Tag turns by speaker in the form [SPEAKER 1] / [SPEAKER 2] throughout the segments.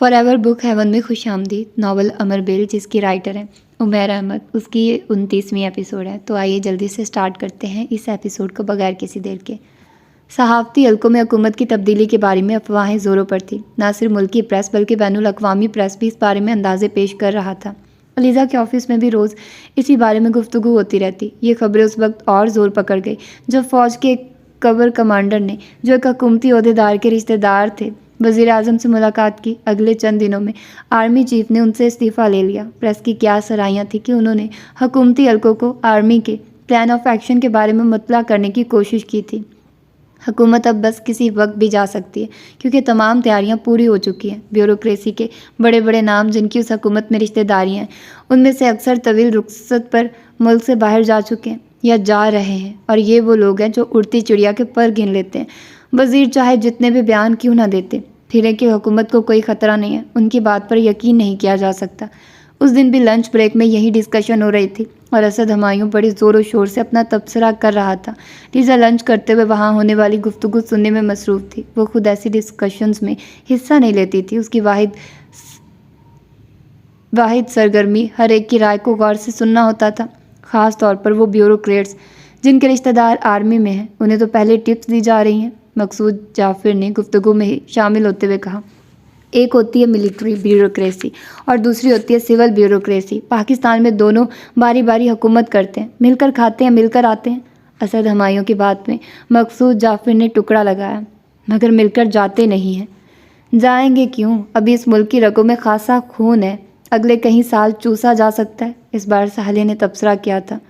[SPEAKER 1] Forever book haven में खुशामदीद। Novel अमर bell जिसकी writer हैं उमैर अहमद, उसकी 29वीं एपिसोड है। तो आइए जल्दी से स्टार्ट करते हैं इस एपिसोड को बगैर किसी देर के। सहाफ़ती हल्कों में हुकूमत की तब्दीली के बारे में अफवाहें ज़ोरों पर थी। न सिर्फ मुल्की प्रेस बल्कि बैनुल अक़वामी प्रेस भी इस बारे में अंदाज़े पेश कर रहा था। अलीज़ा के ऑफिस में भी रोज़ इसी बारे में गुफ्तगू होती रहती। ये खबरें उस वक्त और ज़ोर पकड़ गई जब फ़ौज के एक कबर कमांडर ने, जो एक हुकूमती ओहदेदार के रिश्तेदार थे, वज़ीर आज़म से मुलाकात की। अगले चंद दिनों में आर्मी चीफ ने उनसे इस्तीफ़ा ले लिया। प्रेस की क्या सराहियाँ थी कि उन्होंने हुकूमती हल्कों को आर्मी के प्लान ऑफ एक्शन के बारे में मुतला करने की कोशिश की थी। हुकूमत अब बस किसी वक्त भी जा सकती है क्योंकि तमाम तैयारियां पूरी हो चुकी हैं। ब्यूरोक्रेसी के बड़े बड़े नाम जिनकी उस हुकूमत में रिश्तेदारियां हैं, उनमें से अक्सर तवील रुखसत पर मुल्क से बाहर जा चुके हैं या जा रहे हैं, और ये वो लोग हैं जो उड़ती चिड़िया के पर गिन लेते हैं। वज़ीर चाहे जितने भी बयान क्यों ना देते फिरें कि हुकूमत को कोई ख़तरा नहीं है, उनकी बात पर यकीन नहीं किया जा सकता। उस दिन भी लंच ब्रेक में यही डिस्कशन हो रही थी और असद हमायूं बड़ी ज़ोरों शोर से अपना तबसरा कर रहा था। लीज़ा लंच करते हुए वहाँ होने वाली गुफ्तगू सुनने में मसरूफ़ थी। वो खुद ऐसी डिस्कशंस में हिस्सा नहीं लेती थी। उसकी वाहिद सरगर्मी हर एक की राय को गौर से सुनना होता था। ख़ास तौर पर वो ब्यूरोक्रेट्स जिनके रिश्तेदार आर्मी में हैं, उन्हें तो पहले टिप्स दी जा रही हैं। मकसूद जाफिर ने गुफ्तगू में ही शामिल होते हुए कहा, एक होती है मिलिट्री ब्यूरोक्रेसी और दूसरी होती है सिविल ब्यूरोक्रेसी। पाकिस्तान में दोनों बारी बारी हुकूमत करते हैं, मिलकर खाते हैं, मिलकर आते हैं। असद हमायूं की बात में मकसूद जाफिर ने टुकड़ा लगाया, मगर मिलकर जाते नहीं हैं। जाएंगे क्यों? अभी इस मुल्क की रगों में खासा खून है, अगले कई साल चूसा जा सकता है। इस बार साहले ने तबसरा किया था,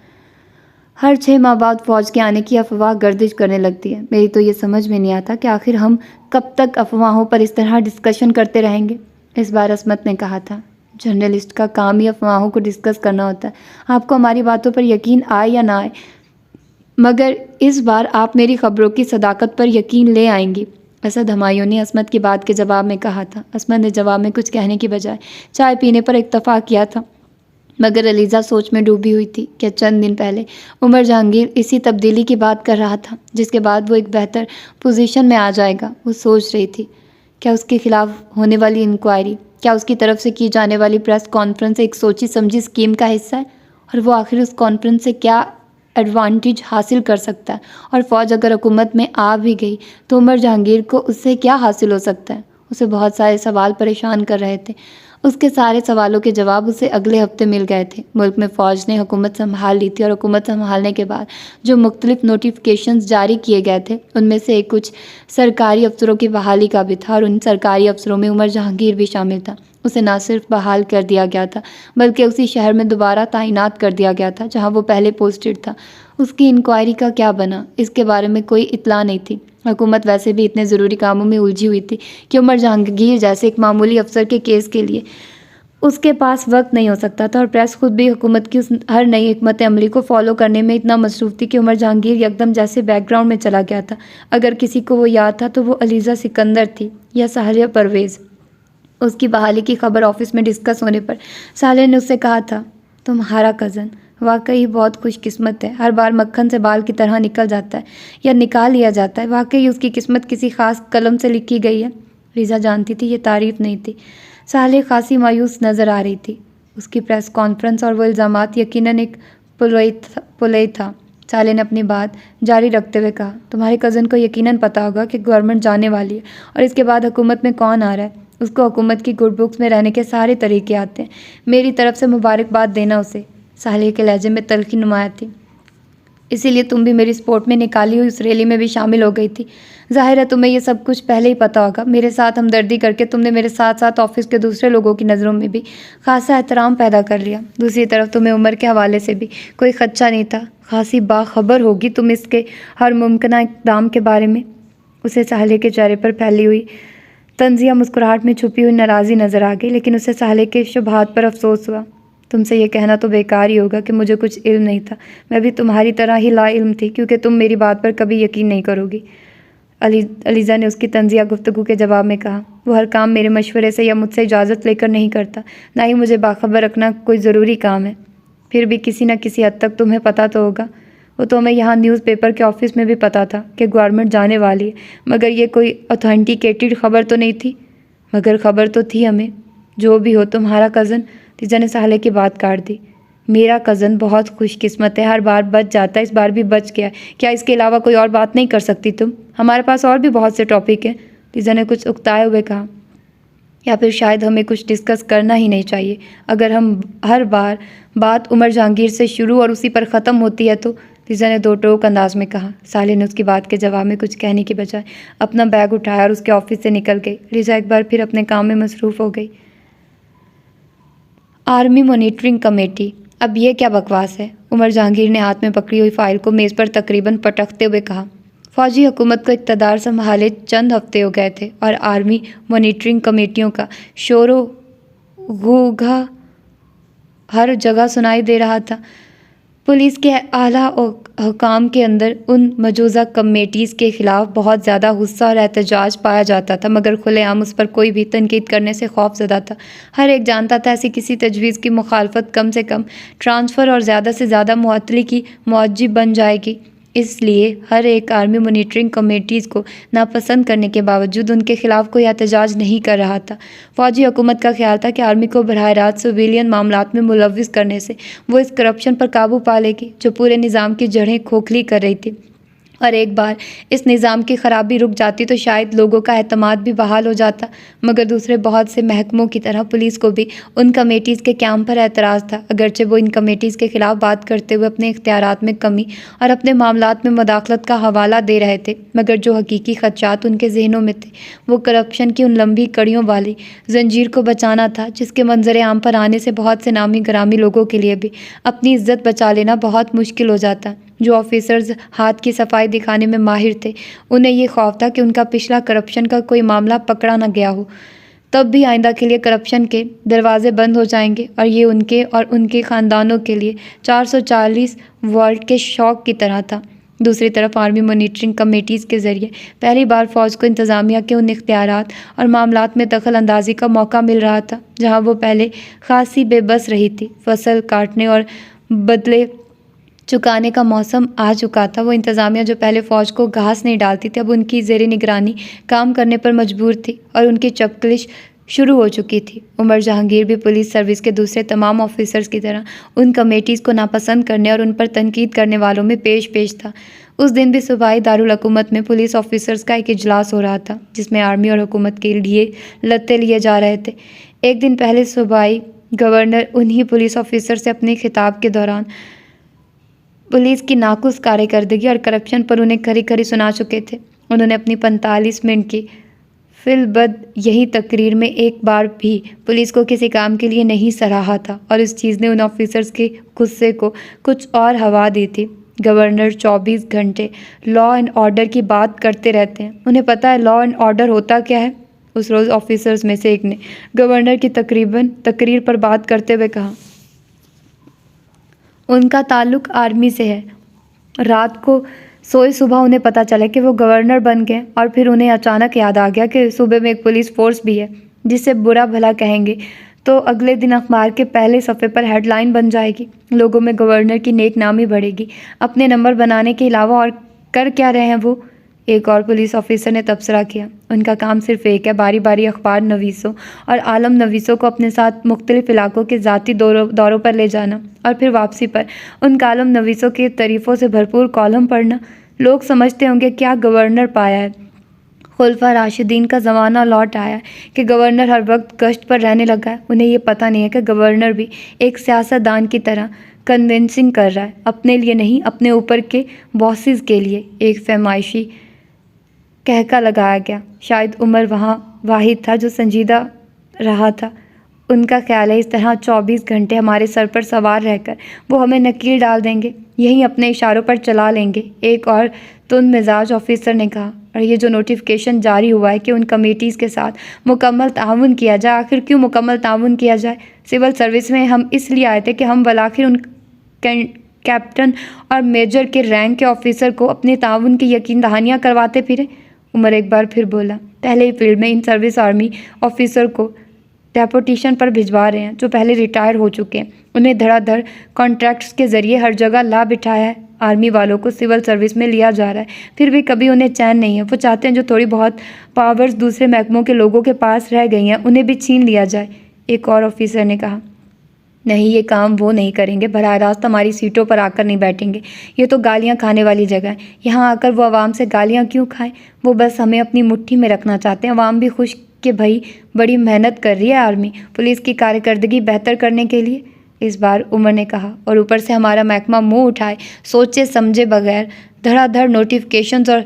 [SPEAKER 1] हर 6 माह बाद फ़ौज के आने की अफवाह गर्दिश करने लगती है। मेरी तो ये समझ में नहीं आता कि आखिर हम कब तक अफवाहों पर इस तरह डिस्कशन करते रहेंगे। इस बार असमत ने कहा था, जर्नलिस्ट का काम ही अफवाहों को डिस्कस करना होता है। आपको हमारी बातों पर यकीन आए या ना आए, मगर इस बार आप मेरी खबरों की सदाकत पर यकीन ले आएंगी। असद हमायूं ने असमत की बात के जवाब में कहा था। असमत ने जवाब में कुछ कहने की बजाय चाय पीने पर इत्तफाक किया था, मगर अलीज़ा सोच में डूबी हुई थी कि चंद दिन पहले उमर जहांगीर इसी तब्दीली की बात कर रहा था जिसके बाद वो एक बेहतर पोजीशन में आ जाएगा। वो सोच रही थी, क्या उसके खिलाफ होने वाली इंक्वायरी, क्या उसकी तरफ से की जाने वाली प्रेस कॉन्फ्रेंस एक सोची समझी स्कीम का हिस्सा है, और वो आखिर उस कॉन्फ्रेंस से क्या एडवांटेज हासिल कर सकता है। और फ़ौज अगर हुकूमत में आ भी गई तो उमर जहांगीर को उससे क्या हासिल हो सकता है। उसे बहुत सारे सवाल परेशान कर रहे थे। उसके सारे सवालों के जवाब उसे अगले हफ्ते मिल गए थे। मुल्क में फ़ौज ने हुकूमत संभाल ली थी और हुकूमत संभालने के बाद जो मुख्तलिफ नोटिफिकेशंस जारी किए गए थे, उनमें से एक कुछ सरकारी अफसरों की बहाली का भी था, और उन सरकारी अफसरों में उमर जहांगीर भी शामिल था। उसे न सिर्फ बहाल कर दिया गया था बल्कि उसी शहर में दोबारा तैनात कर दिया गया था जहाँ वो पहले पोस्टेड था। उसकी इंक्वायरी का क्या बना, इसके बारे में कोई इत्तला नहीं थी। हुकूमत वैसे भी इतने ज़रूरी कामों में उलझी हुई थी कि उमर जहांगीर जैसे एक मामूली अफसर के केस के लिए उसके पास वक्त नहीं हो सकता था। और प्रेस खुद भी हुकूमत की उस हर नई हिकमत अमली को फॉलो करने में इतना मसरूफ़ थी कि उमर जहांगीर एकदम जैसे बैकग्राउंड में चला गया था। अगर किसी को वो याद था तो वो अलीज़ा सिकंदर थी या साहिया परवेज़। उसकी बहाली की खबर ऑफिस में डिस्कस होने पर साले ने उससे कहा था, तुम्हारा कज़न वाकई बहुत खुशकिस्मत है, हर बार मक्खन से बाल की तरह निकल जाता है या निकाल लिया जाता है। वाकई उसकी किस्मत किसी ख़ास कलम से लिखी गई है। लीज़ा जानती थी ये तारीफ़ नहीं थी। साले खासी मायूस नज़र आ रही थी। उसकी प्रेस कॉन्फ्रेंस और वो इल्ज़ामात यकीनन एक पुलई था। साले ने अपनी बात जारी रखते हुए कहा, तुम्हारे कज़न को यकीनन पता होगा कि गवर्नमेंट जाने वाली है और इसके बाद हुकूमत में कौन आ रहा है। उसको हुकूमत की गुड बुक्स में रहने के सारे तरीके आते हैं। मेरी तरफ से मुबारकबाद देना उसे। साले के लहजे में तल्खी नुमाया थी। इसीलिए तुम भी मेरी स्पोर्ट में निकाली हुई उस रैली में भी शामिल हो गई थी। जाहिर है तुम्हें ये सब कुछ पहले ही पता होगा। मेरे साथ हमदर्दी करके तुमने मेरे साथ साथ ऑफिस के दूसरे लोगों की नज़रों में भी खासा एहतराम पैदा कर लिया। दूसरी तरफ तुम्हें उम्र के हवाले से भी कोई खदशा नहीं था। खासी बाखबर होगी तुम इसके हर मुमकिन इक़दाम के बारे में। उसे साले के चेहरे पर फैली हुई तंजिया मुस्कुराहट में छुपी हुई नाराज़ी नज़र आ गई, लेकिन उसे साले के शुबहात पर अफसोस हुआ। तुमसे ये कहना तो बेकार ही होगा कि मुझे कुछ इल्म नहीं था। मैं भी तुम्हारी तरह ही ला इल्म थी, क्योंकि तुम मेरी बात पर कभी यकीन नहीं करोगी। अलीज़ा ने उसकी तंजिया गुफ्तगू के जवाब में कहा, वो हर काम मेरे मशवरे से या मुझसे इजाज़त लेकर नहीं करता, ना ही मुझे बाखबर रखना कोई ज़रूरी काम है। फिर भी किसी न किसी हद तक तुम्हें पता तो होगा। वो तो हमें यहाँ न्यूज़पेपर के ऑफिस में भी पता था कि गवर्नमेंट जाने वाली है, मगर ये कोई ऑथेंटिकेटेड खबर तो नहीं थी। मगर खबर तो थी हमें। जो भी हो तुम्हारा कज़न। तीजा ने साले की बात काट दी। मेरा कज़न बहुत खुशकिस्मत है, हर बार बच जाता है, इस बार भी बच गया। क्या इसके अलावा कोई और बात नहीं कर सकती तुम? हमारे पास और भी बहुत से टॉपिक हैं, तीजा ने कुछ उकताए हुए कहा। या फिर शायद हमें कुछ डिस्कस करना ही नहीं चाहिए। अगर हम हर बार बात उमर जहांगीर से शुरू और उसी पर ख़त्म होती है तो, तीजा ने दो टोक अंदाज में कहा। साले ने उसकी बात के जवाब में कुछ कहने की बजाय अपना बैग उठाया और उसके ऑफिस से निकल गई। लिजा एक बार फिर अपने काम में मसरूफ़ हो गई। आर्मी मॉनिटरिंग कमेटी, अब ये क्या बकवास है? उमर जहांगीर ने हाथ में पकड़ी हुई फाइल को मेज़ पर तकरीबन पटकते हुए कहा। फौजी हुकूमत को इक़्तिदार संभाले चंद हफ्ते हो गए थे और आर्मी मॉनिटरिंग कमेटियों का शोरो गुगा हर जगह सुनाई दे रहा था। पुलिस के आला हुकाम के अंदर उन मौजूदा कमेटीज़ के ख़िलाफ़ बहुत ज़्यादा गुस्सा और एहतजाज पाया जाता था, मगर खुलेआम उस पर कोई भी तनकीद करने से खौफज़दा था। हर एक जानता था ऐसी किसी तजवीज़ की मुखालफत कम से कम ट्रांसफ़र और ज़्यादा से ज़्यादा मुअत्तली की मौजिब बन जाएगी। इसलिए हर एक आर्मी मॉनिटरिंग कमेटीज़ को नापसंद करने के बावजूद उनके ख़िलाफ़ कोई एहतजाज नहीं कर रहा था। फ़ौजी हुकूमत का ख्याल था कि आर्मी को बराह रास्त सिविलियन मामलात में मुलव्विस करने से वो इस करप्शन पर काबू पा लेगी जो पूरे निज़ाम की जड़ें खोखली कर रही थी। और एक बार इस निज़ाम की ख़राबी रुक जाती तो शायद लोगों का एतमाद भी बहाल हो जाता। मगर दूसरे बहुत से महकमों की तरह पुलिस को भी उन कमेटीज़ के क़याम पर एतराज़ था, अगरचे वो इन कमेटीज़ के ख़िलाफ़ बात करते हुए अपने इख्तियारात में कमी और अपने मामलात में मुदाखलत का हवाला दे रहे थे। मगर जो हकीकी ख़दशात उनके जहनों में थे वो करप्शन की उन लंबी कड़ियों वाली जंजीर को बचाना था, जिसके मंजर आम पर आने से बहुत से नामी गरामी लोगों के लिए भी अपनी इज्जत बचा लेना बहुत मुश्किल हो जाता। जो ऑफिसर्स हाथ की सफाई दिखाने में माहिर थे, उन्हें ये खौफ था कि उनका पिछला करप्शन का कोई मामला पकड़ा न गया हो, तब भी आइंदा के लिए करप्शन के दरवाजे बंद हो जाएंगे और ये उनके और उनके ख़ानदानों के लिए 440 वोल्ट के शॉक की तरह था। दूसरी तरफ आर्मी मॉनिटरिंग कमेटीज़ के ज़रिए पहली बार फ़ौज को इंतज़ामिया के उन इख्तियारात और मामलात में दखल अंदाजी का मौका मिल रहा था जहाँ वो पहले खासी बेबस रही थी। फसल काटने और बदले चुकाने का मौसम आ चुका था। वो इंतज़ामिया जो पहले फ़ौज को घास नहीं डालती थी, अब उनकी ज़ेर निगरानी काम करने पर मजबूर थी और उनकी चपकलिश शुरू हो चुकी थी। उमर जहांगीर भी पुलिस सर्विस के दूसरे तमाम ऑफिसर्स की तरह उन कमेटीज़ को नापसंद करने और उन पर तनकीद करने वालों में पेश था। उस दिन भी सूबाई दारुल हुकूमत में पुलिस ऑफिसर्स का एक इजलास हो रहा था, जिसमें आर्मी और हुकूमत के लिए लत्ते लिए जा रहे थे। एक दिन पहले सूबाई गवर्नर उन्हीं पुलिस ऑफिसर से अपने खिताब के दौरान पुलिस की नाकुस कारकर्दगी और करप्शन पर उन्हें खरी खरी सुना चुके थे। उन्होंने अपनी 45 मिनट की फिलबद यही तकरीर में एक बार भी पुलिस को किसी काम के लिए नहीं सराहा था और इस चीज़ ने उन ऑफिसर्स के गुस्से को कुछ और हवा दी थी। गवर्नर 24 घंटे लॉ एंड ऑर्डर की बात करते रहते हैं, उन्हें पता है लॉ एंड ऑर्डर होता क्या है? उस रोज़ ऑफिसर्स में से एक ने गवर्नर की तकरीर पर बात करते हुए कहा। उनका ताल्लुक़ आर्मी से है। रात को सोए सुबह उन्हें पता चला कि वो गवर्नर बन गए और फिर उन्हें अचानक याद आ गया कि सूबे में एक पुलिस फोर्स भी है जिसे बुरा भला कहेंगे तो अगले दिन अखबार के पहले सफ़े पर हेडलाइन बन जाएगी। लोगों में गवर्नर की नेक नामी बढ़ेगी। अपने नंबर बनाने के अलावा और कर क्या रहे हैं वो? एक और पुलिस ऑफिसर ने तबसरा किया। उनका काम सिर्फ एक है, बारी बारी अखबार नवीसों और आलम नवीसों को अपने साथ मुख्तलिफ इलाकों के ज़ाती दौरों पर ले जाना और फिर वापसी पर उन कालम नवीसों के तारीफ़ों से भरपूर कॉलम पढ़ना। लोग समझते होंगे क्या गवर्नर पाया है। खुलफा राशिदीन का ज़माना लौट आया है कि गवर्नर हर वक्त गश्त पर रहने लगा है। उन्हें ये पता नहीं है कि गवर्नर भी एक सियासतदान की तरह कन्विंसिंग कर रहा है, अपने लिए नहीं, अपने ऊपर के बॉसेस के लिए। एक फरमाइशी कहका लगाया गया। शायद उमर वहाँ वाहिद था जो संजीदा रहा था। उनका ख्याल है इस तरह 24 घंटे हमारे सर पर सवार रहकर वो हमें नकील डाल देंगे, यहीं अपने इशारों पर चला लेंगे। एक और तुंद मिजाज ऑफिसर ने कहा। और ये जो नोटिफिकेशन जारी हुआ है कि उन कमेटीज़ के साथ मुकम्मल ताउन किया जाए, आखिर क्यों मुकम्मल ताउन किया जाए? सिविल सर्विस में हम इसलिए आए थे कि हम वलाखिर उन कैप्टन और मेजर के रैंक के ऑफिसर को अपने ताउन की यकीन दहानियाँ करवाते फिरे। उमर एक बार फिर बोला। पहले ही फील्ड में इन सर्विस आर्मी ऑफिसर को डेपोटेशन पर भिजवा रहे हैं जो पहले रिटायर हो चुके हैं। उन्हें धड़ाधड़ कॉन्ट्रैक्ट्स के ज़रिए हर जगह ला बिठाया है। आर्मी वालों को सिविल सर्विस में लिया जा रहा है, फिर भी कभी उन्हें चैन नहीं है। वो चाहते हैं जो थोड़ी बहुत पावर्स दूसरे महकमों के लोगों के पास रह गई हैं उन्हें भी छीन लिया जाए। एक और ऑफिसर ने कहा, नहीं, ये काम वो नहीं करेंगे, बराह रास्त हमारी सीटों पर आकर नहीं बैठेंगे। ये तो गालियां खाने वाली जगह है, यहाँ आकर वो आवाम से गालियां क्यों खाएं? वो बस हमें अपनी मुट्ठी में रखना चाहते हैं। आवाम भी खुश कि भाई बड़ी मेहनत कर रही है आर्मी पुलिस की कार्यकर्दगी बेहतर करने के लिए। इस बार उमर ने कहा, और ऊपर से हमारा महकमा मुंह उठाए सोचे समझे बगैर धड़ाधड़ नोटिफिकेशंस और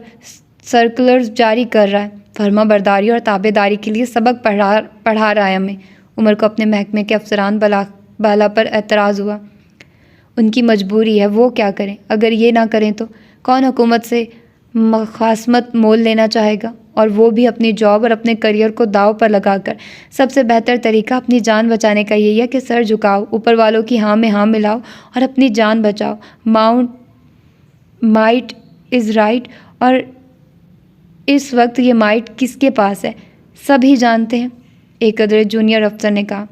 [SPEAKER 1] सर्कुलर्स जारी कर रहा है। फर्मा बरदारी और ताबेदारी के लिए सबक पढ़ा रहा है हमें। उमर को अपने महकमे के अफसरान बाला पर एतराज़ हुआ। उनकी मजबूरी है, वो क्या करें? अगर ये ना करें तो कौन हुकूमत से मुखासमत मोल लेना चाहेगा, और वो भी अपनी जॉब और अपने करियर को दाव पर लगाकर। सबसे बेहतर तरीका अपनी जान बचाने का यही है कि सर झुकाओ, ऊपर वालों की हाँ में हाँ मिलाओ और अपनी जान बचाओ। माइट इज़ राइट, और इस वक्त ये माइट किसके पास है सभी जानते हैं, एक अदर जूनियर अफसर ने कहा।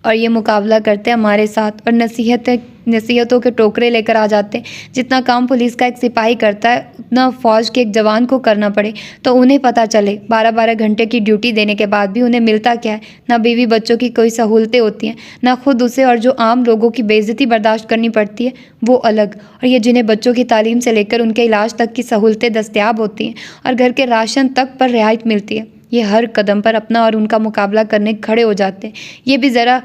[SPEAKER 1] और ये मुकाबला करते हैं हमारे साथ और नसीहतों के टोकरे लेकर आ जाते हैं। जितना काम पुलिस का एक सिपाही करता है उतना फ़ौज के एक जवान को करना पड़े तो उन्हें पता चले। 12-12 घंटे की ड्यूटी देने के बाद भी उन्हें मिलता क्या है? ना बीवी बच्चों की कोई सहूलतें होती हैं, ना खुद उसे, और जो आम लोगों की बेइज्जती बर्दाश्त करनी पड़ती है वो अलग। और ये जिन्हें बच्चों की तालीम से लेकर उनके इलाज तक की सहूलतें दस्तयाब होती हैं और घर के राशन तक पर रियायत मिलती है, ये हर कदम पर अपना और उनका मुकाबला करने खड़े हो जाते हैं। ये भी ज़रा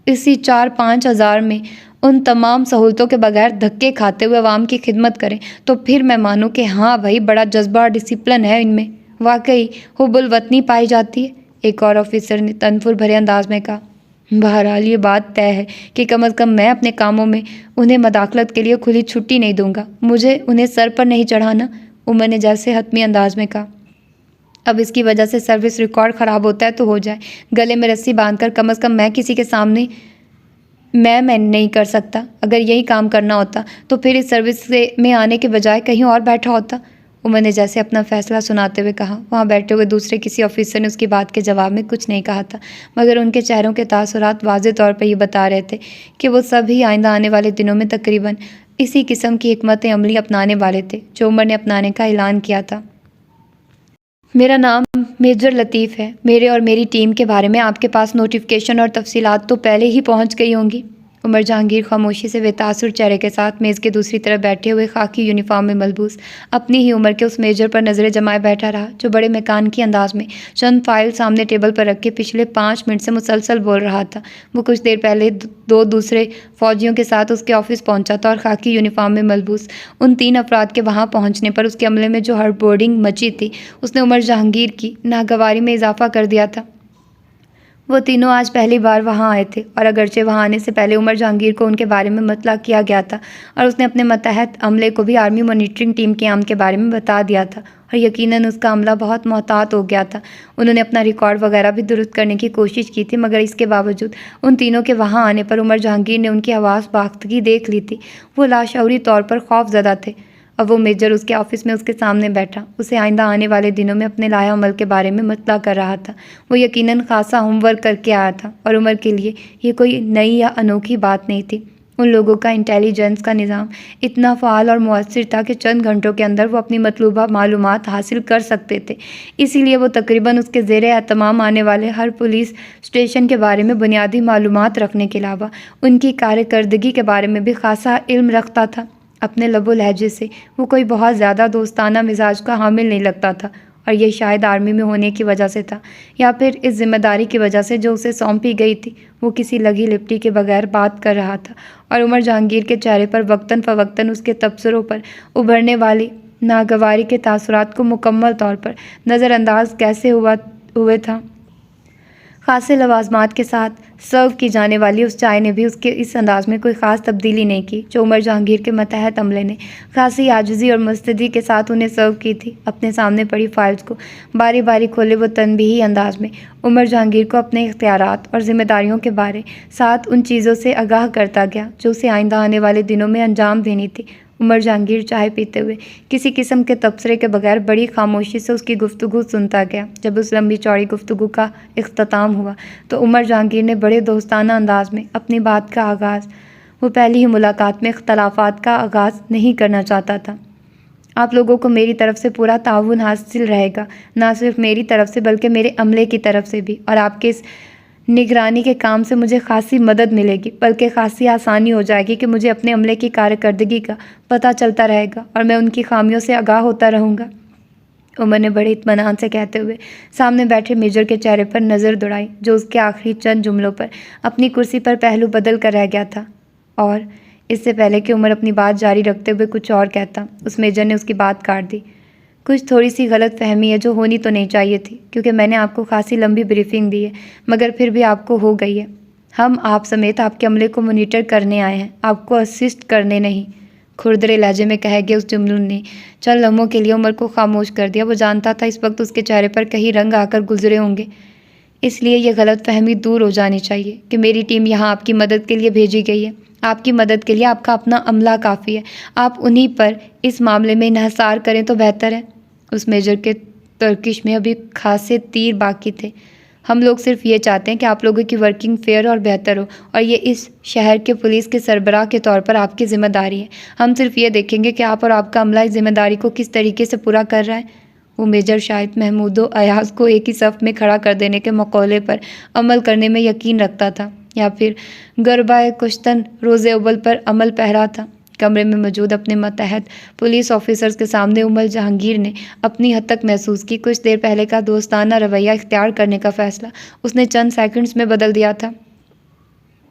[SPEAKER 1] इसी 4-5 हज़ार में उन तमाम सहूलतों के बगैर धक्के खाते हुए अवाम की खिदमत करें तो फिर मैं मानूँ कि हाँ भाई, बड़ा जज्बा और डिसिप्लिन है इनमें, वाकई हुब्बुल वतनी पाई जाती है। एक और ऑफिसर ने तनफुर भरे अंदाज में कहा। बहरहाल ये बात तय है कि कम अज़ कम मैं अपने कामों में उन्हें मदाखलत के लिए खुली छुट्टी नहीं दूंगा। मुझे उन्हें सर पर नहीं चढ़ाना, उमर ने जैसे हतमी अंदाज में कहा। अब इसकी वजह से सर्विस रिकॉर्ड ख़राब होता है तो हो जाए, गले में रस्सी बांधकर कम अज़ कम मैं किसी के सामने मैं नहीं कर सकता। अगर यही काम करना होता तो फिर इस सर्विस में आने के बजाय कहीं और बैठा होता, उमर ने जैसे अपना फ़ैसला सुनाते हुए कहा। वहाँ बैठे हुए दूसरे किसी ऑफिसर ने उसकी बात के जवाब में कुछ नहीं कहा था, मगर उनके चेहरों के तासुरात वाज़े तौर पर ये बता रहे थे कि वो सभी आइंदा आने वाले दिनों में तकरीबन इसी किस्म की हिकमत अमली अपनाने वाले थे जो उमर ने अपनाने का ऐलान किया था। मेरा नाम मेजर लतीफ़ है। मेरे और मेरी टीम के बारे में आपके पास नोटिफिकेशन और तफसीलात तो पहले ही पहुंच गई होंगी। उमर जहांगीर खामोशी से बेतासुर चेहरे के साथ मेज़ के दूसरी तरफ बैठे हुए खाकी यूनिफॉर्म में मलबूस अपनी ही उम्र के उस मेजर पर नज़रें जमाए बैठा रहा जो बड़े मेकानिकी अंदाज में चंद फाइल सामने टेबल पर रख के पिछले 5 मिनट से मुसलसल बोल रहा था। वो कुछ देर पहले 2 दूसरे फौजियों के साथ उसके ऑफिस पहुंचा था और खाकी यूनिफॉर्म में मलबूस उन 3 अफराद के वहाँ पहुँचने पर उसके अमले में जो हड़बोर्डिंग मची थी उसने उमर जहांगीर की नागवारी में इजाफा कर दिया था। वो तीनों आज पहली बार वहाँ आए थे और अगरचे वहाँ आने से पहले उमर जहांगीर को उनके बारे में मतला किया गया था और उसने अपने मतहत अमले को भी आर्मी मॉनिटरिंग टीम के आम के बारे में बता दिया था और यकीनन उसका अमला बहुत मोहतात हो गया था। उन्होंने अपना रिकॉर्ड वगैरह भी दुरुस्त करने की कोशिश की थी, मगर इसके बावजूद उन तीनों के वहाँ आने पर उमर जहांगीर ने उनकी हवास बाख्तगी देख ली थी। वो लाशऊरी तौर पर खौफजदा थे। अब वो मेजर उसके ऑफिस में उसके सामने बैठा उसे आइंदा आने वाले दिनों में अपने लाया अमल के बारे में मतला कर रहा था। वो यकीनन खासा होमवर्क करके आया था और उमर के लिए ये कोई नई या अनोखी बात नहीं थी। उन लोगों का इंटेलिजेंस का निज़ाम इतना फ़ाल और मुअस्सिर था कि चंद घंटों के अंदर वो अपनी मतलूबा मालूमात हासिल कर सकते थे। इसीलिए वो तकरीबन उसके ज़ेरे एहतमाम आने वाले हर पुलिस स्टेशन के बारे में बुनियादी मालूमात रखने के अलावा उनकी कार्यकर्दगी के बारे में भी खासा इल्म रखता था। अपने लबो लहजे से वो कोई बहुत ज़्यादा दोस्ताना मिजाज का हामिल नहीं लगता था और ये शायद आर्मी में होने की वजह से था या फिर इस जिम्मेदारी की वजह से जो उसे सौंपी गई थी। वो किसी लगी लिपटी के बगैर बात कर रहा था और उमर जहांगीर के चेहरे पर वक्तन फ़वक्तन उसके तबसरों पर उभरने वाली नागवारी के तासुरात को मुकम्मल तौर पर नज़रअंदाज कैसे हुए था। खासे लवाजमात के साथ सर्व की जाने वाली उस चाय ने भी उसके इस अंदाज में कोई ख़ास तब्दीली नहीं की जो उमर जहांगीर के मतहत अमले ने खासी आजिज़ी और मुस्तदी के साथ उन्हें सर्व की थी। अपने सामने पड़ी फाइल्स को बारी बारी खोले वो तनबीही अंदाज में उमर जहांगीर को अपने इख्तियारात और ज़िम्मेदारियों के बारे साथ उन चीज़ों से आगाह करता गया जो उसे आइंदा आने वाले दिनों में अंजाम देनी थी। उमर जहांगीर चाय पीते हुए किसी किस्म के तबसरे के बगैर बड़ी खामोशी से उसकी गुफ्तगू सुनता गया। जब उस लंबी चौड़ी गुफ्तगू का इख्तिताम हुआ तो उमर जहांगीर ने बड़े दोस्ताना अंदाज में अपनी बात का आगाज़, वो पहली ही मुलाकात में इख्तलाफात का आगाज़ नहीं करना चाहता था। आप लोगों को मेरी तरफ से पूरा ताउन हासिल रहेगा, ना सिर्फ मेरी तरफ से बल्कि मेरे अमले की तरफ से भी, और आपके इस निगरानी के काम से मुझे खासी मदद मिलेगी, बल्कि खासी आसानी हो जाएगी कि मुझे अपने अमले की कारकर्दगी का पता चलता रहेगा और मैं उनकी खामियों से आगाह होता रहूँगा। उमर ने बड़े इत्मीनान से कहते हुए सामने बैठे मेजर के चेहरे पर नज़र दौड़ाई, जो उसके आखिरी चंद जुमलों पर अपनी कुर्सी पर पहलू बदल कर रह गया था। और इससे पहले कि उमर अपनी बात जारी रखते हुए कुछ और कहता, उस मेजर ने उसकी बात काट दी। कुछ थोड़ी सी गलत फहमी है जो होनी तो नहीं चाहिए थी, क्योंकि मैंने आपको खासी लंबी ब्रीफिंग दी है, मगर फिर भी आपको हो गई है। हम आप समेत आपके अमले को मॉनिटर करने आए हैं, आपको असिस्ट करने नहीं। खुरदरे लहजे में कह गया उस जुमले ने चंद लम्हों के लिए उमर को खामोश कर दिया। वो जानता था इस वक्त उसके चेहरे पर कहीं रंग आकर गुजरे होंगे, इसलिए यह गलत फहमी दूर हो जानी चाहिए कि मेरी टीम यहाँ आपकी मदद के लिए भेजी गई है। आपकी मदद के लिए आपका अपना अमला काफ़ी है, आप उन्हीं पर इस मामले में इन्हिसार करें तो बेहतर है। उस मेजर के तर्किश में अभी खासे तीर बाकी थे। हम लोग सिर्फ ये चाहते हैं कि आप लोगों की वर्किंग फेयर और बेहतर हो, और ये इस शहर के पुलिस के सरबराह के तौर पर आपकी जिम्मेदारी है। हम सिर्फ ये देखेंगे कि आप और आपका अमला इस जिम्मेदारी को किस तरीके से पूरा कर रहा है। वो मेजर शायद महमूदो अयाज को एक ही सफ़ में खड़ा कर देने के मकौले पर अमल करने में यकीन रखता था, या फिर गरबाए कुश्तन रोज़े अव्वल पर अमल पहरा था। कमरे में मौजूद अपने मतहत पुलिस ऑफिसर्स के सामने उमर जहांगीर ने अपनी हद तक महसूस की कुछ देर पहले का दोस्ताना रवैया इख्तियार करने का फ़ैसला उसने चंद सेकंड्स में बदल दिया था।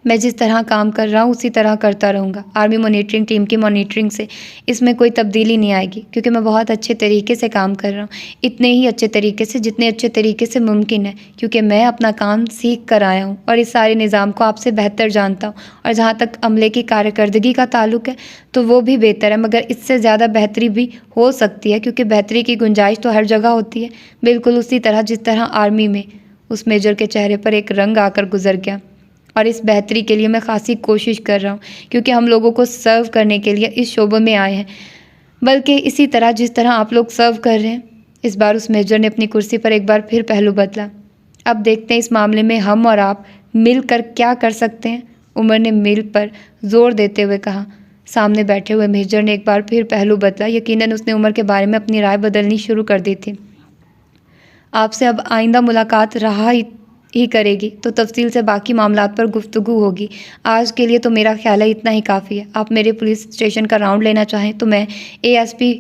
[SPEAKER 1] मैं जिस तरह काम कर रहा हूँ उसी तरह करता रहूँगा। आर्मी मॉनिटरिंग टीम की मॉनिटरिंग से इसमें कोई तब्दीली नहीं आएगी, क्योंकि मैं बहुत अच्छे तरीके से काम कर रहा हूँ, इतने ही अच्छे तरीके से जितने अच्छे तरीके से मुमकिन है, क्योंकि मैं अपना काम सीख कर आया हूँ और इस सारे निज़ाम को आपसे बेहतर जानता हूँ। और जहाँ तक अमले की कारकर्दगी का ताल्लुक है तो वो भी बेहतर है, मगर इससे ज़्यादा बेहतरी भी हो सकती है, क्योंकि बेहतरी की गुंजाइश तो हर जगह होती है, बिल्कुल उसी तरह जिस तरह आर्मी में। उस मेजर के चेहरे पर एक रंग आकर गुजर गया। और इस बेहतरी के लिए मैं खासी कोशिश कर रहा हूँ, क्योंकि हम लोगों को सर्व करने के लिए इस शोबे में आए हैं, बल्कि इसी तरह जिस तरह आप लोग सर्व कर रहे हैं। इस बार उस मेजर ने अपनी कुर्सी पर एक बार फिर पहलू बदला। अब देखते हैं इस मामले में हम और आप मिलकर क्या कर सकते हैं, उमर ने मिल पर जोर देते हुए कहा। सामने बैठे हुए मेजर ने एक बार फिर पहलू बदला। यकीनन उसने उमर के बारे में अपनी राय बदलनी शुरू कर दी थी। आपसे अब आइंदा मुलाकात रहा ही करेगी तो तफसील से बाकी मामलात पर गुफ्तगू होगी। आज के लिए तो मेरा ख्याल है इतना ही काफ़ी है। आप मेरे पुलिस स्टेशन का राउंड लेना चाहें तो मैं ASP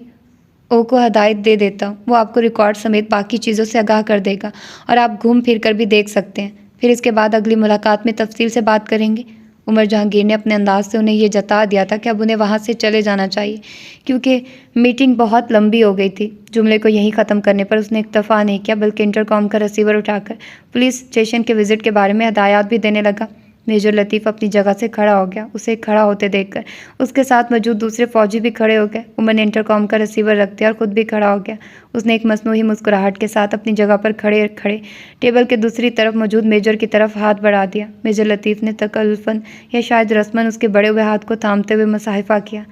[SPEAKER 1] को हदायत दे देता हूँ, वो आपको रिकॉर्ड समेत बाकी चीज़ों से आगाह कर देगा और आप घूम फिर कर भी देख सकते हैं। फिर इसके बाद अगली मुलाकात में तफसील से बात करेंगे। उमर जहांगीर ने अपने अंदाज से उन्हें ये जता दिया था कि अब उन्हें वहाँ से चले जाना चाहिए, क्योंकि मीटिंग बहुत लंबी हो गई थी। जुमले को यहीं ख़त्म करने पर उसने इक्तफ़ा नहीं किया, बल्कि इंटरकॉम का रिसीवर उठाकर पुलिस स्टेशन के विज़िट के बारे में हदायत भी देने लगा। मेजर लतीफ़ अपनी जगह से खड़ा हो गया। उसे खड़ा होते देखकर उसके साथ मौजूद दूसरे फौजी भी खड़े हो गए। उमर ने इंटरकॉम का रिसीवर रख दिया और ख़ुद भी खड़ा हो गया। उसने एक मसनूई मुस्कुराहट के साथ अपनी जगह पर खड़े खड़े टेबल के दूसरी तरफ मौजूद मेजर की तरफ हाथ बढ़ा दिया। मेजर लतीफ़ ने तकल्लुफ़न या शायद रस्मन उसके बड़े हुए हाथ को थामते हुए मुसाहिफ़ा किया।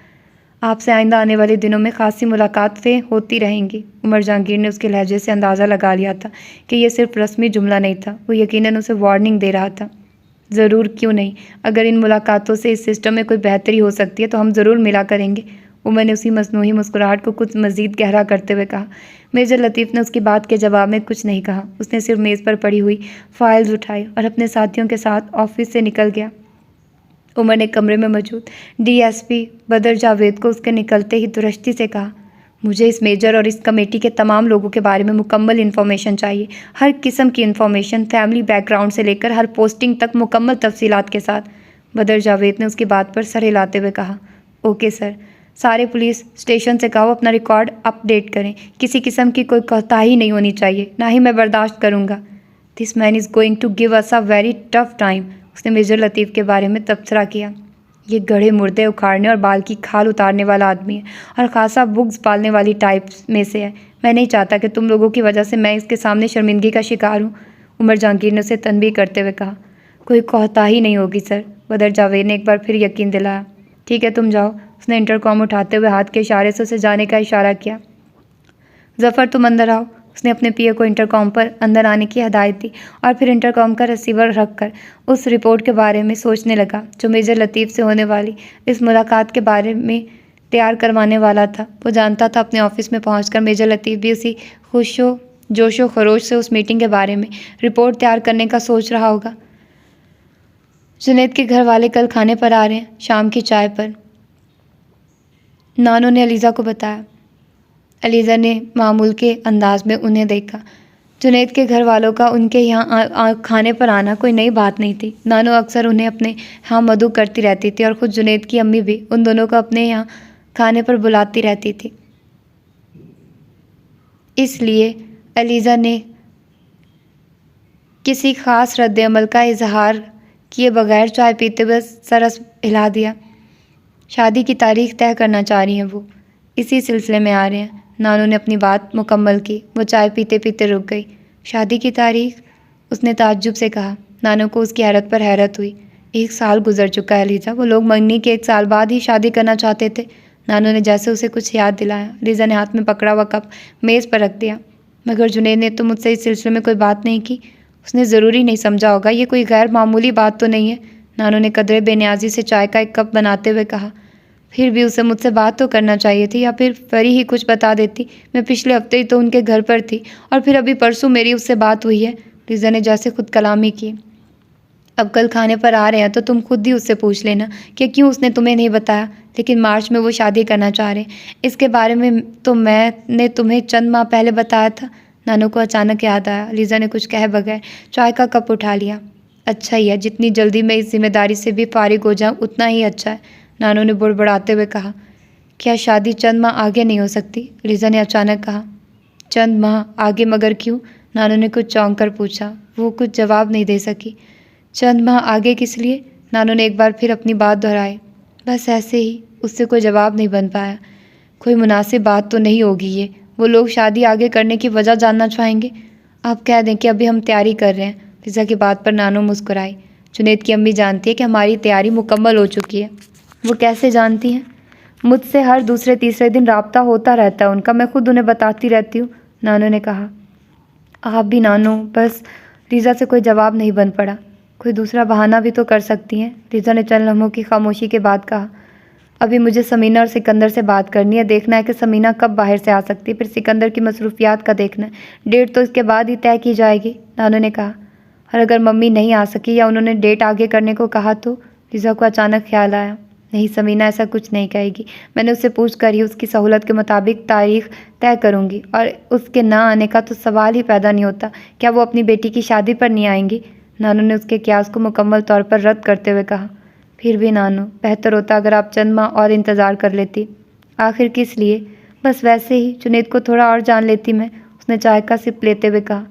[SPEAKER 1] आपसे आइंदा आने वाले दिनों में खासी मुलाकातें होती रहेंगी। उमर जहांगीर ने उसके लहजे से अंदाज़ा लगा लिया था कि यह सिर्फ रस्मी जुमला नहीं था, वो यकीनन उसे वार्निंग दे रहा था। ज़रूर, क्यों नहीं, अगर इन मुलाकातों से इस सिस्टम में कोई बेहतरी हो सकती है तो हम ज़रूर मिला करेंगे। उमर ने उसी मसनूई मुस्कुराहट को कुछ मज़ीद गहरा करते हुए कहा। मेजर लतीफ़ ने उसकी बात के जवाब में कुछ नहीं कहा। उसने सिर्फ मेज़ पर पड़ी हुई फाइल्स उठाई और अपने साथियों के साथ ऑफिस से निकल गया। उमर ने कमरे में मौजूद DSP बदर जावेद को उसके निकलते ही दुरुस्ती से कहा, मुझे इस मेजर और इस कमेटी के तमाम लोगों के बारे में मुकम्मल इन्फॉर्मेशन चाहिए, हर किस्म की इन्फॉर्मेशन, फैमिली बैकग्राउंड से लेकर हर पोस्टिंग तक मुकम्मल तफसीलात के साथ। बदर जावेद ने उसकी बात पर सर हिलाते हुए कहा, ओके सर। सारे पुलिस स्टेशन से कहो अपना रिकॉर्ड अपडेट करें, किसी किस्म की कोई कोताही नहीं होनी चाहिए, ना ही मैं बर्दाश्त करूँगा। This man is going to give us a very tough time. उसने मेजर लतीफ़ के बारे में तबसरा किया। ये गढ़े मुर्दे उखाड़ने और बाल की खाल उतारने वाला आदमी है और ख़ासा बुग्स पालने वाली टाइप्स में से है। मैं नहीं चाहता कि तुम लोगों की वजह से मैं इसके सामने शर्मिंदगी का शिकार हूँ। उमर जहांगीर ने उसे तनबीह करते हुए कहा। कोई कोताही नहीं होगी सर, बदर जावेद ने एक बार फिर यकीन दिलाया। ठीक है, तुम जाओ, उसने इंटरकॉम उठाते हुए हाथ के इशारे से उसे जाने का इशारा किया। ज़फ़र तुम अंदर आओ। उसने अपने पीए को इंटरकॉम पर अंदर आने की हदायत दी और फिर इंटरकॉम का रिसीवर रखकर उस रिपोर्ट के बारे में सोचने लगा जो मेजर लतीफ़ से होने वाली इस मुलाकात के बारे में तैयार करवाने वाला था। वो जानता था अपने ऑफिस में पहुंचकर मेजर लतीफ़ भी उसी जोशो खरोश से उस मीटिंग के बारे में रिपोर्ट तैयार करने का सोच रहा होगा। जुनैद के घर वाले कल खाने पर आ रहे हैं, शाम की चाय पर, नानो ने अलीज़ा को बताया। अलीज़ा ने मामूल के अंदाज में उन्हें देखा। जुनैद के घर वालों का उनके यहाँ खाने पर आना कोई नई बात नहीं थी। नानो अक्सर उन्हें अपने यहाँ मदु करती रहती थी और ख़ुद जुनैद की अम्मी भी उन दोनों को अपने यहाँ खाने पर बुलाती रहती थी। इसलिए अलीज़ा ने किसी ख़ास रद्द अमल का इजहार किए बगैर चाय पीते हुए सरस हिला दिया। शादी की तारीख तय करना चाह रही हैं वो, इसी सिलसिले में आ रहे हैं। नानू ने अपनी बात मुकम्मल की। वो चाय पीते पीते रुक गई। शादी की तारीख? उसने ताज्जुब से कहा। नानू को उसकी हैरत पर हैरत हुई। 1 साल गुजर चुका है लीजा। वो लोग मंगनी के 1 साल बाद ही शादी करना चाहते थे। नानू ने जैसे उसे कुछ याद दिलाया। लीजा ने हाथ में पकड़ा हुआ कप मेज़ पर रख दिया। मगर जुनैद ने तो मुझसे इस सिलसिले में कोई बात नहीं की। उसने ज़रूरी नहीं समझा होगा, ये कोई गैर मामूली बात तो नहीं है। नानू ने कदरे बेनियाजी से चाय का एक कप बनाते हुए कहा। फिर भी उसे मुझसे बात तो करना चाहिए थी, या फिर फरी ही कुछ बता देती। मैं पिछले हफ्ते ही तो उनके घर पर थी और फिर अभी परसों मेरी उससे बात हुई है। लीजा ने जैसे खुद कलामी की। अब कल खाने पर आ रहे हैं तो तुम खुद ही उससे पूछ लेना कि क्यों उसने तुम्हें नहीं बताया। लेकिन मार्च में वो शादी करना चाह रहे हैं, इसके बारे में तो मैंने तुम्हें चंद माह पहले बताया था। नानू को अचानक याद आया। लीजा ने कुछ कहे बगैर चाय का कप उठा लिया। अच्छा ही है, जितनी जल्दी मैं इस जिम्मेदारी से भी फारिग हो जाऊँ उतना ही अच्छा है, नानू ने बुड़बुड़ाते हुए कहा। क्या शादी चंद माह आगे नहीं हो सकती? लीजा ने अचानक कहा। चंद माह आगे मगर क्यों? नानू ने कुछ चौंक कर पूछा। वो कुछ जवाब नहीं दे सकी। चंद माह आगे किस लिए? नानू ने एक बार फिर अपनी बात दोहराई। बस ऐसे ही। उससे कोई जवाब नहीं बन पाया। कोई मुनासिब बात तो नहीं होगी ये। वो लोग शादी आगे करने की वजह जानना चाहेंगे। आप कह दें कि अभी हम तैयारी कर रहे हैं। लीजा की बात पर नानू मुस्कुराई। जुनैद की अम्मी जानती है कि हमारी तैयारी मुकम्मल हो चुकी है। वो कैसे जानती हैं? मुझसे हर दूसरे तीसरे दिन राब्ता होता रहता है उनका, मैं खुद उन्हें बताती रहती हूँ, नानू ने कहा। आप भी नानू। बस लीजा से कोई जवाब नहीं बन पड़ा। कोई दूसरा बहाना भी तो कर सकती हैं, लीजा ने चंद लम्हों की खामोशी के बाद कहा। अभी मुझे समीना और सिकंदर से बात करनी है। देखना है कि समीना कब बाहर से आ सकती है, फिर सिकंदर की मसरूफियात का देखना है। डेट तो इसके बाद ही तय की जाएगी, नानू ने कहा। और अगर मम्मी नहीं आ सकी या उन्होंने डेट आगे करने को कहा तो? लीजा को अचानक ख्याल आया। नहीं, समीना ऐसा कुछ नहीं कहेगी। मैंने उससे पूछ कर ही उसकी सहूलत के मुताबिक तारीख तय करूँगी, और उसके ना आने का तो सवाल ही पैदा नहीं होता। क्या वो अपनी बेटी की शादी पर नहीं आएंगी? नानू ने उसके क्यास को मुकम्मल तौर पर रद्द करते हुए कहा। फिर भी नानू, बेहतर होता अगर आप चंद माह और इंतज़ार कर लेती। आखिर किस लिए? बस वैसे ही, जुनैद को थोड़ा और जान लेती मैं, उसने चाय का सिप लेते हुए कहा।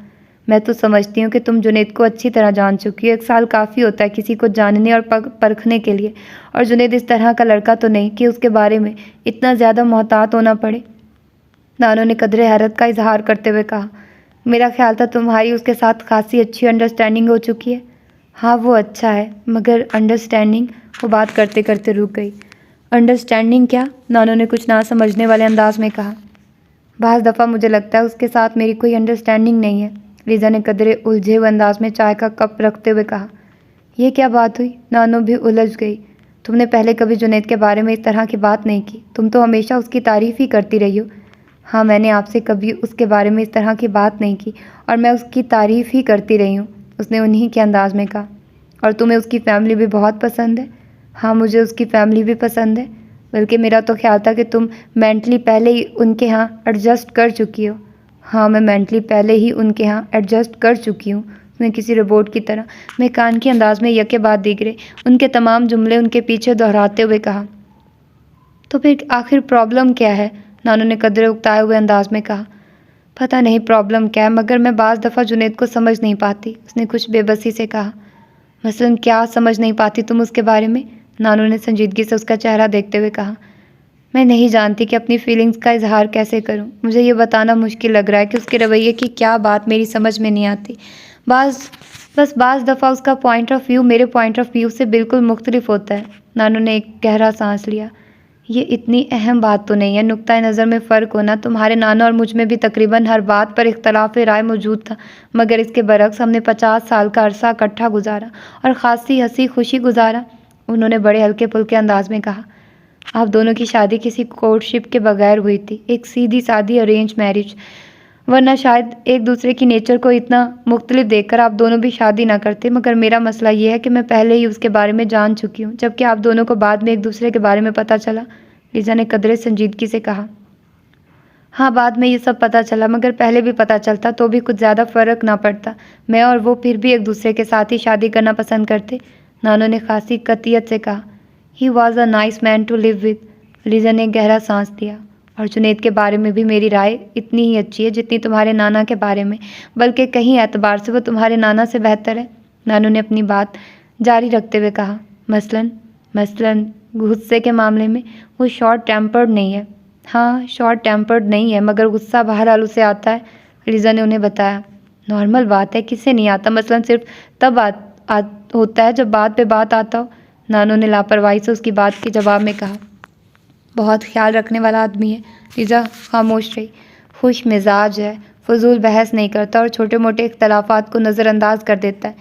[SPEAKER 1] मैं तो समझती हूँ कि तुम जुनैद को अच्छी तरह जान चुकी हो। 1 साल काफ़ी होता है किसी को जानने और परखने के लिए, और जुनैद इस तरह का लड़का तो नहीं कि उसके बारे में इतना ज़्यादा मोहतात होना पड़े। नानू ने कदरे हैरत का इजहार करते हुए कहा। मेरा ख्याल था तुम्हारी उसके साथ खासी अच्छी अंडरस्टैंडिंग हो चुकी है। हाँ, वो अच्छा है, मगर अंडरस्टैंडिंग? वो बात करते करते रुक गई। अंडरस्टैंडिंग क्या? नानू ने कुछ ना समझने वाले अंदाज में कहा। बाज़ दफ़ा मुझे लगता है उसके साथ मेरी कोई अंडरस्टैंडिंग नहीं है, लीजा ने कदरे उलझे हुए अंदाज में चाय का कप रखते हुए कहा। यह क्या बात हुई? नानू भी उलझ गई। तुमने पहले कभी जुनैद के बारे में इस तरह की बात नहीं की। तुम तो हमेशा उसकी तारीफ़ ही करती रही हो। हाँ, मैंने आपसे कभी उसके बारे में इस तरह की बात नहीं की, और मैं उसकी तारीफ़ ही करती रही हूँ, उसने उन्हीं के अंदाज में कहा। और तुम्हें उसकी फ़ैमिली भी बहुत पसंद है? हाँ, मुझे उसकी फ़ैमिली भी पसंद है, बल्कि मेरा तो ख्याल था कि तुम मेंटली पहले ही उनके यहाँ एडजस्ट कर चुकी हो। हाँ, मैं मेंटली पहले ही उनके यहाँ एडजस्ट कर चुकी हूँ, उसने किसी रोबोट की तरह मैं कान के अंदाज में यके बाद दीगरे उनके तमाम जुमले उनके पीछे दोहराते हुए कहा। तो फिर आखिर प्रॉब्लम क्या है? नानू ने कदरे उकताए हुए अंदाज में कहा। पता नहीं प्रॉब्लम क्या है, मगर मैं बाज़ दफ़ा जुनैद को समझ नहीं पाती, उसने कुछ बेबसी से कहा। मसलन क्या समझ नहीं पाती तुम उसके बारे में? नानू ने संजीदगी से उसका चेहरा देखते हुए कहा। मैं नहीं जानती कि अपनी फीलिंग्स का इजहार कैसे करूं। मुझे ये बताना मुश्किल लग रहा है कि उसके रवैये की क्या बात मेरी समझ में नहीं आती। बाज़ दफ़ा उसका पॉइंट ऑफ व्यू मेरे पॉइंट ऑफ व्यू से बिल्कुल मुख्तलिफ होता है। नानू ने एक गहरा सांस लिया। ये इतनी अहम बात तो नहीं है। नुक्ता नज़र में फ़र्क होना, तुम्हारे नाना और मुझ में भी तकरीबन हर बात पर इख्तलाफ राय मौजूद था, मगर इसके बरक्स हमने 50 साल का अरसा इकट्ठा गुजारा और ख़ासी हंसी खुशी गुजारा। उन्होंने बड़े हल्के फुल्के अंदाज में कहा। आप दोनों की शादी किसी कोर्टशिप के बगैर हुई थी, एक सीधी सादी अरेंज मैरिज, वरना शायद एक दूसरे की नेचर को इतना मुख्तलिफ देखकर आप दोनों भी शादी ना करते। मगर मेरा मसला ये है कि मैं पहले ही उसके बारे में जान चुकी हूँ, जबकि आप दोनों को बाद में एक दूसरे के बारे में पता चला। लीजा ने कदरे संजीदगी से कहा। हाँ, बाद में ये सब पता चला, मगर पहले भी पता चलता तो भी कुछ ज़्यादा फ़र्क ना पड़ता। मैं और वो फिर भी एक दूसरे के साथ ही शादी करना पसंद करते, नानो ने खासी कतियत से कहा। He was a nice man to live with. Lisa ने गहरा सांस लिया। और जुनैद के बारे में भी मेरी राय इतनी ही अच्छी है जितनी तुम्हारे नाना के बारे में, बल्कि कहीं एतबार से वो तुम्हारे नाना से बेहतर है। नानू ने अपनी बात जारी रखते हुए कहा। मसलन गुस्से के मामले में वो शॉर्ट टेम्पर्ड नहीं है। हाँ, शॉर्ट टेम्पर्ड नहीं है, मगर गुस्सा बहरहाल उसे आता है, लीजा ने उन्हें बताया। नॉर्मल बात है, किसे नहीं आता, मसलन सिर्फ तब होता है जब बात पे बात आता हो। नानू ने लापरवाही से उसकी बात के जवाब में कहा। बहुत ख्याल रखने वाला आदमी है। लीजा खामोश रही। खुश मिजाज है, फजूल बहस नहीं करता और छोटे मोटे इख्तलाफात को नज़रअंदाज कर देता है।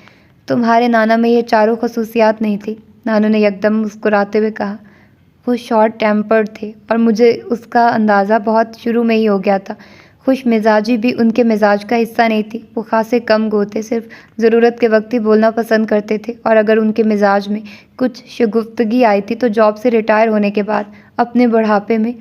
[SPEAKER 1] तुम्हारे नाना में ये चारों खसूसियात नहीं थी, नानू ने यकदम मुस्कुराते हुए कहा। वो शॉर्ट टेम्पर्ड थे और मुझे उसका अंदाज़ा बहुत शुरू में ही हो गया था। खुश मिजाजी भी उनके मिजाज का हिस्सा नहीं थी। वो खासे कम गो थे, सिर्फ ज़रूरत के वक्त ही बोलना पसंद करते थे, और अगर उनके मिजाज में कुछ शगुफ्तगी आई थी तो जॉब से रिटायर होने के बाद, अपने बुढ़ापे में।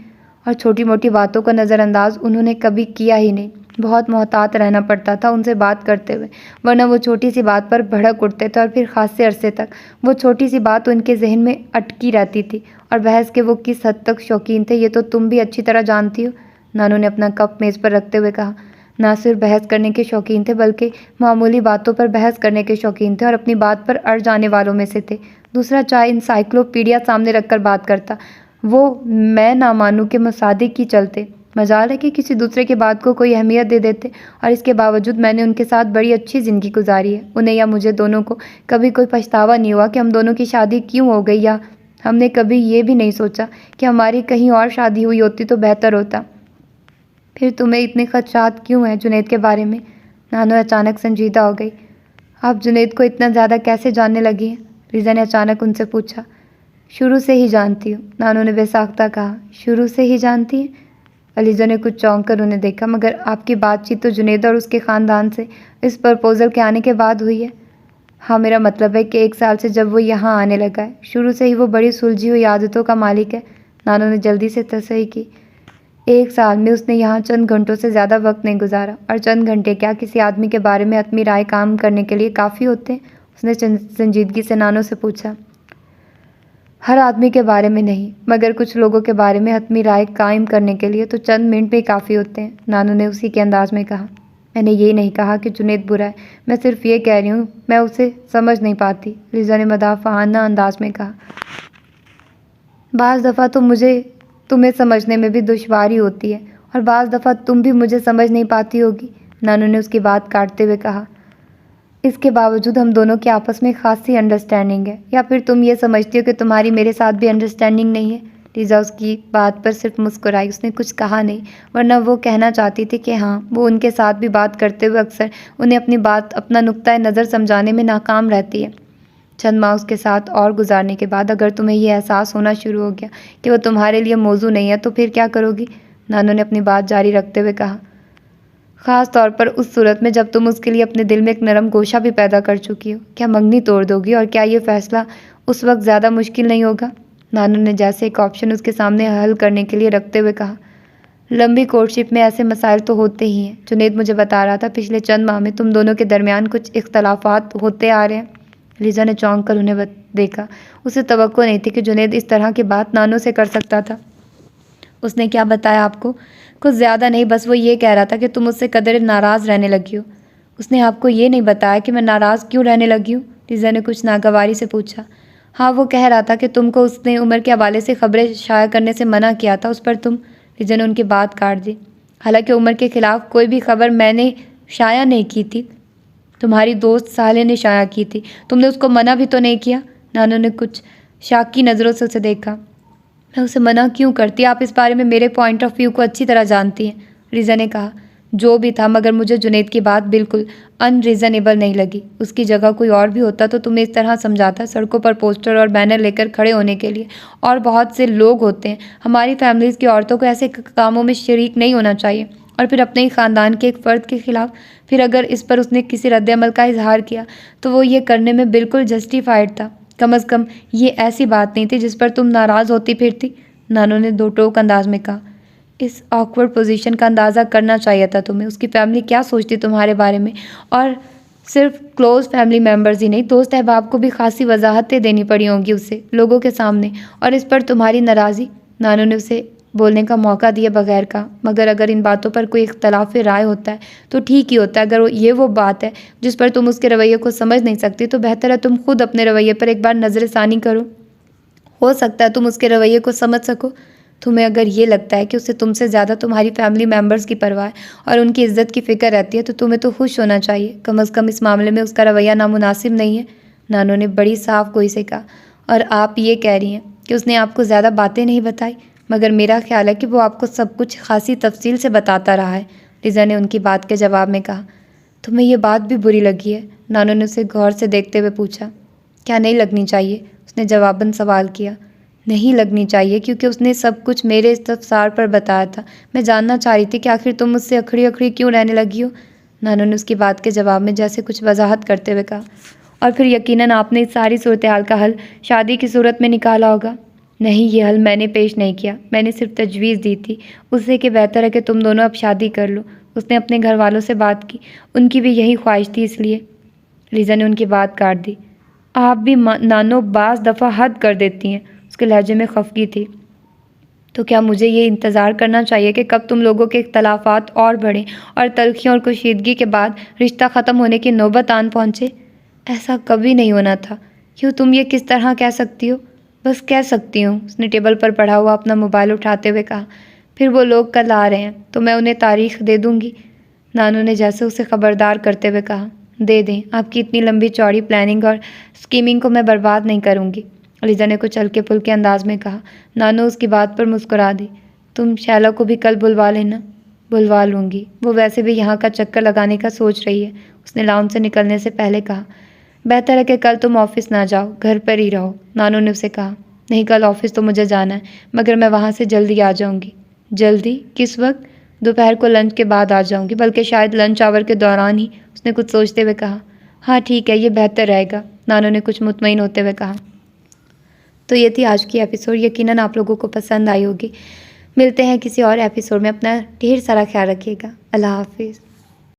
[SPEAKER 1] और छोटी मोटी बातों का नज़रअंदाज उन्होंने कभी किया ही नहीं। बहुत मोहतात रहना पड़ता था उनसे बात करते हुए, वरना वो छोटी सी बात पर भड़क उठते थे और फिर खासे अरसे तक वो छोटी सी बात उनके जहन में अटकी रहती थी। और बहस के वो किस हद तक शौकीन थे ये तो तुम भी अच्छी तरह जानती हो, नानू ने अपना कप मेज़ पर रखते हुए कहा। ना सिर्फ बहस करने के शौकीन थे, बल्कि मामूली बातों पर बहस करने के शौकीन थे और अपनी बात पर अड़ जाने वालों में से थे। दूसरा चाहे इंसाइक्लोपीडिया सामने रखकर बात करता, वो मैं ना मानूं के मसादिक ही चलते। मजाल है कि किसी दूसरे की बात को कोई अहमियत दे देते, और इसके बावजूद मैंने उनके साथ बड़ी अच्छी ज़िंदगी गुजारी है। उन्हें या मुझे दोनों को कभी कोई पछतावा नहीं हुआ कि हम दोनों की शादी क्यों हो गई, या हमने कभी ये भी नहीं सोचा कि हमारी कहीं और शादी हुई होती तो बेहतर होता। फिर तुम्हें इतने खदशात क्यों हैं जुनैद के बारे में? नानो अचानक संजीदा हो गई। आप जुनैद को इतना ज़्यादा कैसे जानने लगी हैं? लीजा ने अचानक उनसे पूछा। शुरू से ही जानती हूँ, नानो ने बेसाख्ता कहा। शुरू से ही जानती हैं? अलीजा ने कुछ चौंक कर उन्हें देखा। मगर आपकी बातचीत तो जुनैद और उसके ख़ानदान से इस प्रपोज़ल के आने के बाद हुई है। हाँ, मेरा मतलब है कि 1 साल से जब वो यहाँ आने लगा है। शुरू से ही वो बड़ी सुलझी हुई आदतों का मालिक है, नानो ने जल्दी से तसल्ली की। 1 साल में उसने यहाँ चंद घंटों से ज़्यादा वक्त नहीं गुजारा, और चंद घंटे क्या किसी आदमी के बारे में अपनी राय काम करने के लिए काफ़ी होते हैं? उसने संजीदगी से नानो से पूछा। हर आदमी के बारे में नहीं, मगर कुछ लोगों के बारे में हतमी राय कायम करने के लिए तो चंद मिनट में काफ़ी होते हैं, नानू ने उसी के अंदाज में कहा। मैंने ये नहीं कहा कि जुनैद बुरा है, मैं सिर्फ ये कह रही हूँ मैं उसे समझ नहीं पाती, लीजा ने मदाफ़ाना अंदाज में कहा। बाज़ दफ़ा तो मुझे तुम्हें समझने में भी दुश्वारी होती है, और बाज़ दफ़ा तुम भी मुझे समझ नहीं पाती होगी, नानू ने उसकी बात काटते हुए कहा। इसके बावजूद हम दोनों की आपस में खासी अंडरस्टैंडिंग है, या फिर तुम ये समझती हो कि तुम्हारी मेरे साथ भी अंडरस्टैंडिंग नहीं है? लीजा उसकी बात पर सिर्फ मुस्कुराई, उसने कुछ कहा नहीं, वरना वो कहना चाहती थी कि हाँ, वो उनके साथ भी बात करते हुए अक्सर उन्हें अपनी बात, अपना नुक्ता नज़र समझाने में नाकाम रहती है। चंद माह उसके साथ और गुजारने के बाद अगर तुम्हें ये एहसास होना शुरू हो गया कि वो तुम्हारे लिए मौजू नहीं है, तो फिर क्या करोगी? नानू ने अपनी बात जारी रखते हुए कहा। ख़ास तौर पर उस सूरत में जब तुम उसके लिए अपने दिल में एक नरम गोशा भी पैदा कर चुकी हो। क्या मंगनी तोड़ दोगी? और क्या ये फ़ैसला उस वक्त ज़्यादा मुश्किल नहीं होगा? नानू ने जैसे एक ऑप्शन उसके सामने हल करने के लिए रखते हुए कहा। लंबी कोर्टशिप में ऐसे मसाइल तो होते ही हैं। जुनैद मुझे बता रहा था पिछले चंद माह में तुम दोनों के दरमियान कुछ इख्तलाफात होते आ रहे हैं। लीजा ने चौंक कर उन्हें देखा। उसे तवक्को नहीं थी कि जुनैद इस तरह की बात नानू से कर सकता था। उसने क्या बताया आपको? कुछ ज़्यादा नहीं, बस वो ये कह रहा था कि तुम उससे कदर नाराज़ रहने लगी हो। उसने आपको ये नहीं बताया कि मैं नाराज़ क्यों रहने लगी हूँ? लीजा ने कुछ नागवारी से पूछा। हाँ, वो कह रहा था कि तुमको उसने उम्र के हवाले से खबरें शाया करने से मना किया था, उस पर तुम। लीजा ने उनकी बात काट दी। हालांकि उम्र के ख़िलाफ़ कोई भी खबर मैंने शाया नहीं की थी, तुम्हारी दोस्त साले ने शाया की थी। तुमने उसको मना भी तो नहीं किया? नानू ने कुछ शाकी नज़रों से उसे देखा। मैं उसे मना क्यों करती? आप इस बारे में मेरे पॉइंट ऑफ व्यू को अच्छी तरह जानती हैं। रिजा ने कहा। जो भी था, मगर मुझे जुनैद की बात बिल्कुल अनरीज़नेबल नहीं लगी। उसकी जगह कोई और भी होता तो तुम्हें इस तरह समझाता। सड़कों पर पोस्टर और बैनर लेकर खड़े होने के लिए और बहुत से लोग होते हैं। हमारी फैमिलीज़ की औरतों को ऐसे कामों में शरीक नहीं होना चाहिए, और फिर अपने ही ख़ानदान के एक फ़र्द के ख़िलाफ़। फिर अगर इस पर उसने किसी रद्द-ए-अमल का इजहार किया तो वो ये करने में बिल्कुल जस्टिफाइड था। कम अज़ कम ये ऐसी बात नहीं थी जिस पर तुम नाराज़ होती फिरती। नानू ने दो टोक अंदाज में कहा। इस ऑकवर्ड पोजीशन का अंदाज़ा करना चाहिए था तुम्हें। उसकी फैमिली क्या सोचती तुम्हारे बारे में, और सिर्फ क्लोज़ फैमिली मेम्बर्स ही नहीं, दोस्त अहबाब को भी खासी वजाहतें देनी पड़ी होंगी उससे लोगों के सामने, और इस पर तुम्हारी नाराज़ी। नानू ने उसे बोलने का मौका दिए बगैर कहा। मगर अगर इन बातों पर कोई इख्तलाफ राय होता है तो ठीक ही होता है। अगर ये वो बात है जिस पर तुम उसके रवैये को समझ नहीं सकती तो बेहतर है तुम खुद अपने रवैये पर एक बार नज़रसानी करो। हो सकता है तुम उसके रवैये को समझ सको। तुम्हें अगर ये लगता है कि उसे तुमसे ज़्यादा तुम्हारी फैमिली मेम्बर्स की परवाह है और उनकी इज्जत की फ़िक्र रहती है तो तुम्हें तो खुश होना चाहिए। कम अज़ कम इस मामले में उसका रवैया नामुनासिब नहीं है। नानू ने बड़ी साफ गोई से कहा। और आप ये कह रही हैं कि उसने आपको ज़्यादा बातें नहीं बताई? मगर मेरा ख्याल है कि वो आपको सब कुछ खासी तफसील से बताता रहा है। रिजा ने उनकी बात के जवाब में कहा। तुम्हें ये बात भी बुरी लगी है? नानू ने उसे गौर से देखते हुए पूछा। क्या नहीं लगनी चाहिए? उसने जवाबन सवाल किया। नहीं लगनी चाहिए, क्योंकि उसने सब कुछ मेरे इस्तफसार पर बताया था। मैं जानना चाह रही थी कि आखिर तुम मुझसे अखड़ी अखड़ी क्यों रहने लगी हो। नानू ने उसकी बात के जवाब में जैसे कुछ वजाहत करते हुए कहा। और फिर यकीनन आपने इस सारी सूरत हाल का हल शादी की सूरत में निकाला होगा। नहीं, ये हल मैंने पेश नहीं किया, मैंने सिर्फ तजवीज़ दी थी उससे कि बेहतर है कि तुम दोनों अब शादी कर लो। उसने अपने घर वालों से बात की, उनकी भी यही ख्वाहिश थी, इसलिए। लीज़ा ने उनकी बात काट दी। आप भी नानो बाज़ दफ़ा हद कर देती हैं। उसके लहजे में खफगी थी। तो क्या मुझे ये इंतज़ार करना चाहिए कि कब तुम लोगों के इख्तलाफात और बढ़ें और तलखियों और कुशीदगी के बाद रिश्ता ख़त्म होने की नौबत आन पहुँचे? ऐसा कभी नहीं होना था। क्यों तुम ये किस तरह कह सकती हो? बस कह सकती हूँ। उसने टेबल पर पड़ा हुआ अपना मोबाइल उठाते हुए कहा। फिर वो लोग कल आ रहे हैं तो मैं उन्हें तारीख दे दूँगी। नानू ने जैसे उसे ख़बरदार करते हुए कहा। दे दें, आपकी इतनी लंबी चौड़ी प्लानिंग और स्कीमिंग को मैं बर्बाद नहीं करूँगी। लीज़ा ने कुछ हल्के फुल्के अंदाज में कहा। नानू उसकी बात पर मुस्कुरा दी। तुम शैला को भी कल बुलवा लेना। बुलवा लूँगी, वो वैसे भी यहाँ का चक्कर लगाने का सोच रही है। उसने लाउंज से निकलने से पहले कहा। बेहतर है कि कल तुम ऑफिस ना जाओ, घर पर ही रहो। नानू ने उसे कहा। नहीं, कल ऑफिस तो मुझे जाना है, मगर मैं वहाँ से जल्दी आ जाऊँगी। जल्दी? किस वक्त? दोपहर को लंच के बाद आ जाऊँगी, बल्कि शायद लंच आवर के दौरान ही। उसने कुछ सोचते हुए कहा। हाँ ठीक है, ये बेहतर रहेगा। नानू ने कुछ मुतमईन होते हुए कहा। तो ये थी आज की एपिसोड। यकीनन आप लोगों को पसंद आई होगी। मिलते हैं किसी और एपिसोड में। अपना ढेर सारा ख्याल रखिएगा। अल्लाह हाफिज़।